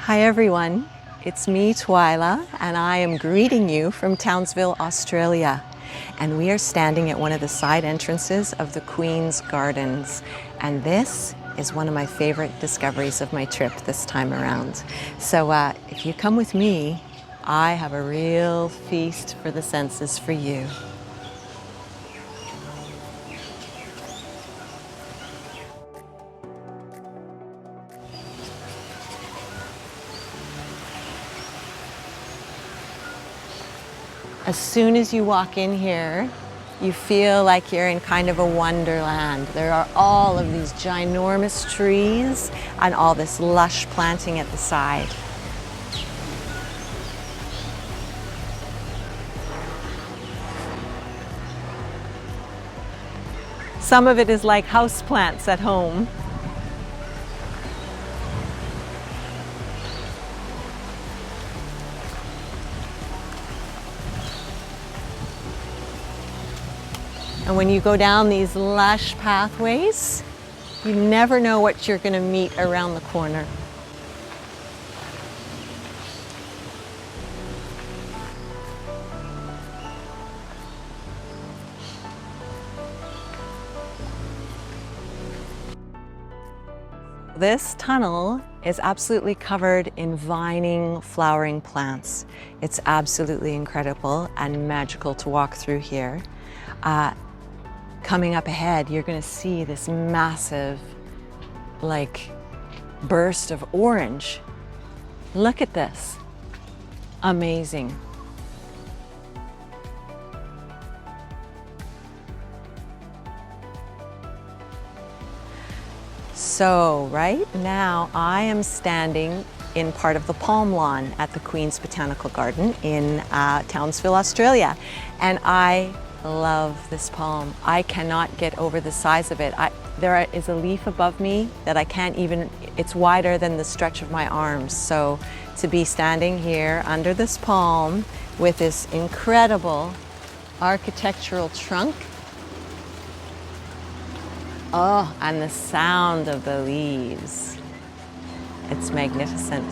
Hi everyone, it's me Twilla and I am greeting you from Townsville, Australia. And we are standing at one of the side entrances of the Queen's Gardens. And this is one of my favorite discoveries of my trip this time around. So if you come with me, I have a real feast for the senses for you. As soon as you walk in here, you feel like you're in kind of a wonderland. There are all of these ginormous trees and all this lush planting at the side. Some of it is like houseplants at home. And when you go down these lush pathways, you never know what you're going to meet around the corner. This tunnel is absolutely covered in vining, flowering plants. It's absolutely incredible and magical to walk through here. Coming up ahead, you're going to see this massive, burst of orange. Look at this. Amazing. So right now I am standing in part of the palm lawn at the Queen's Botanical Garden in Townsville, Australia. And I love this palm. I cannot get over the size of it. There is a leaf above me that I can't even, it's wider than the stretch of my arms. So to be standing here under this palm with this incredible architectural trunk, oh, and the sound of the leaves, it's magnificent.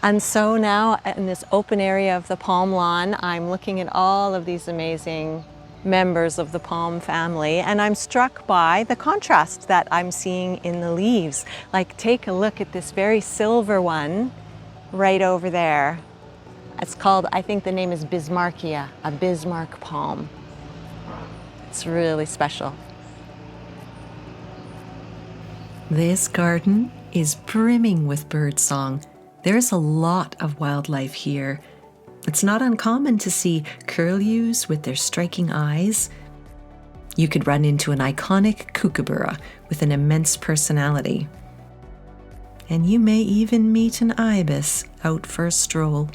And so now in this open area of the palm lawn, I'm looking at all of these amazing members of the palm family, and I'm struck by the contrast that I'm seeing in the leaves. Like, take a look at this very silver one right over there. It's called, I think the name is Bismarckia, a Bismarck palm. It's really special. This garden is brimming with birdsong. There's a lot of wildlife here. It's not uncommon to see curlews with their striking eyes. You could run into an iconic kookaburra with an immense personality. And you may even meet an ibis out for a stroll.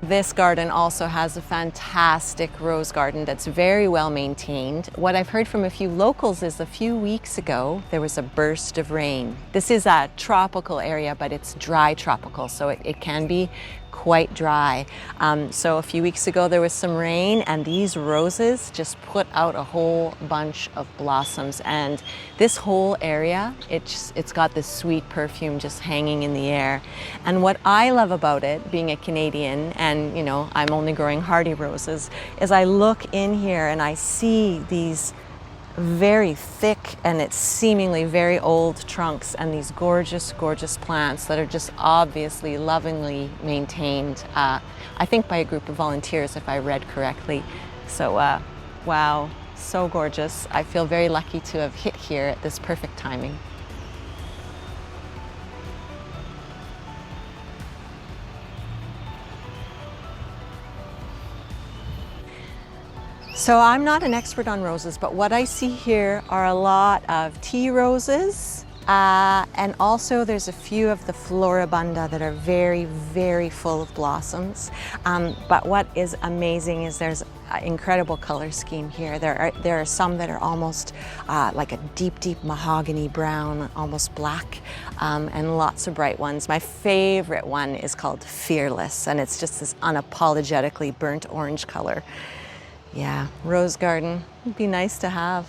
This garden also has a fantastic rose garden that's very well maintained. What I've heard from a few locals is a few weeks ago there was a burst of rain. This is a tropical area, but it's dry tropical, so it can be quite dry. So a few weeks ago there was some rain and these roses just put out a whole bunch of blossoms, and this whole area, it's got this sweet perfume just hanging in the air. And what I love about it, being a Canadian, and you know, I'm only growing hardy roses, is I look in here and I see these very thick and it's seemingly very old trunks and these gorgeous, gorgeous plants that are just obviously lovingly maintained, I think by a group of volunteers if I read correctly. So wow, so gorgeous. I feel very lucky to have hit here at this perfect timing. So I'm not an expert on roses, but what I see here are a lot of tea roses, And also there's a few of the floribunda that are very, very full of blossoms. But what is amazing is there's an incredible color scheme here. There are some that are almost like a deep, deep mahogany brown, almost black, and lots of bright ones. My favorite one is called Fearless, and it's just this unapologetically burnt orange color. Yeah, rose garden would be nice to have.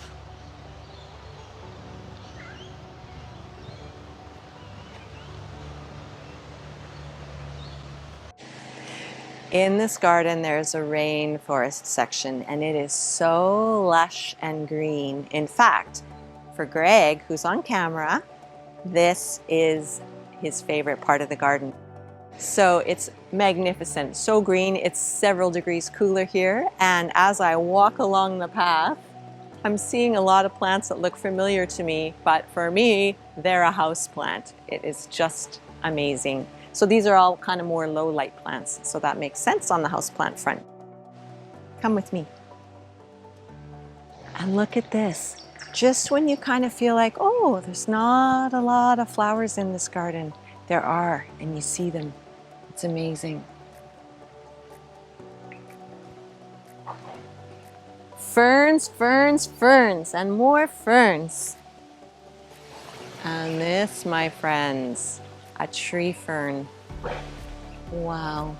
In this garden, there's a rainforest section, and it is so lush and green. In fact, for Greg, who's on camera, this is his favorite part of the garden. So it's magnificent, so green. It's several degrees cooler here, and as I walk along the path, I'm seeing a lot of plants that look familiar to me, but for me, they're a house plant. It is just amazing. So these are all kind of more low light plants, so that makes sense on the houseplant front. Come with me. And look at this. Just when you kind of feel like, oh, there's not a lot of flowers in this garden, there are, and you see them. It's amazing. Ferns, ferns, ferns, and more ferns. And this, my friends, a tree fern. Wow.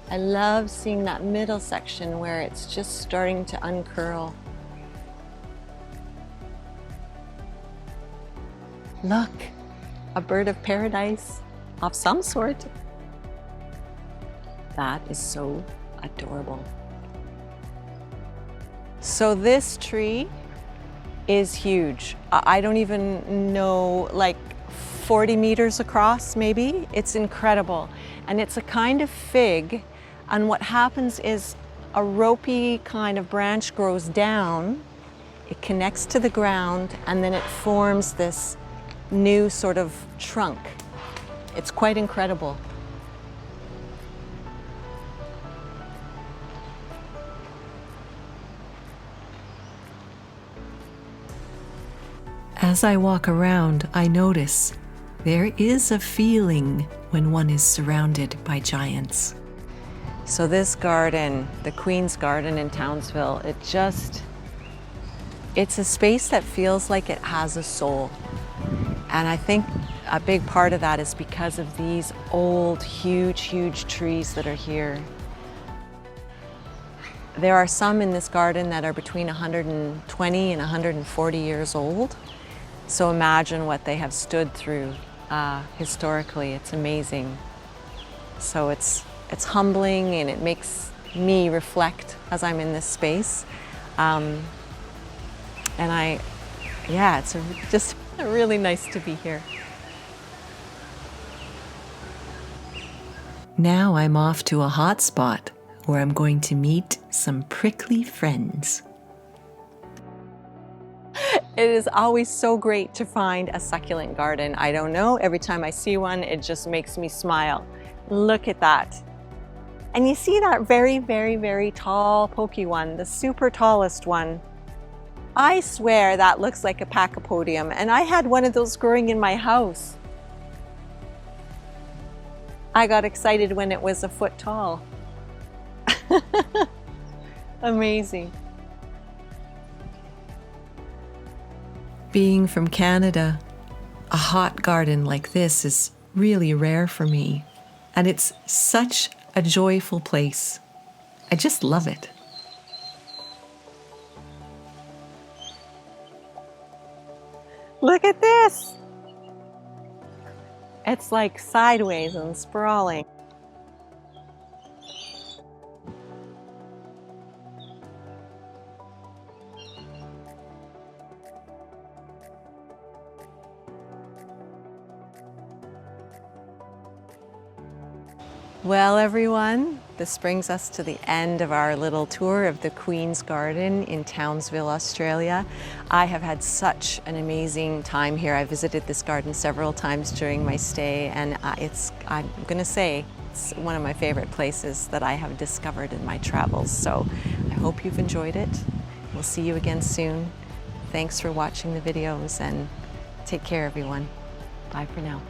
I love seeing that middle section where it's just starting to uncurl. Look, a bird of paradise of some sort. That is so adorable. So this tree is huge. I don't even know, like 40 meters across maybe. It's incredible. And it's a kind of fig, and what happens is a ropey kind of branch grows down, it connects to the ground, and then it forms this new sort of trunk. It's quite incredible. As I walk around, I notice there is a feeling when one is surrounded by giants. So this garden, the Queen's Garden in Townsville, it's a space that feels like it has a soul. And I think a big part of that is because of these old, huge, huge trees that are here. There are some in this garden that are between 120 and 140 years old. So imagine what they have stood through historically. It's amazing. So it's humbling, and it makes me reflect as I'm in this space. And it's just really nice to be here. Now I'm off to a hot spot where I'm going to meet some prickly friends. It is always so great to find a succulent garden. I don't know, every time I see one, it just makes me smile. Look at that. And you see that very, very, very tall, pokey one, the super tallest one. I swear that looks like a pachypodium, and I had one of those growing in my house. I got excited when it was a foot tall. Amazing. Being from Canada, a hot garden like this is really rare for me, and it's such a joyful place. I just love it. Look at this! It's like sideways and sprawling. Well, everyone, this brings us to the end of our little tour of the Queen's Garden in Townsville, Australia. I have had such an amazing time here. I visited this garden several times during my stay, and I'm gonna say, it's one of my favorite places that I have discovered in my travels. So I hope you've enjoyed it. We'll see you again soon. Thanks for watching the videos, and Take care, everyone. Bye for now.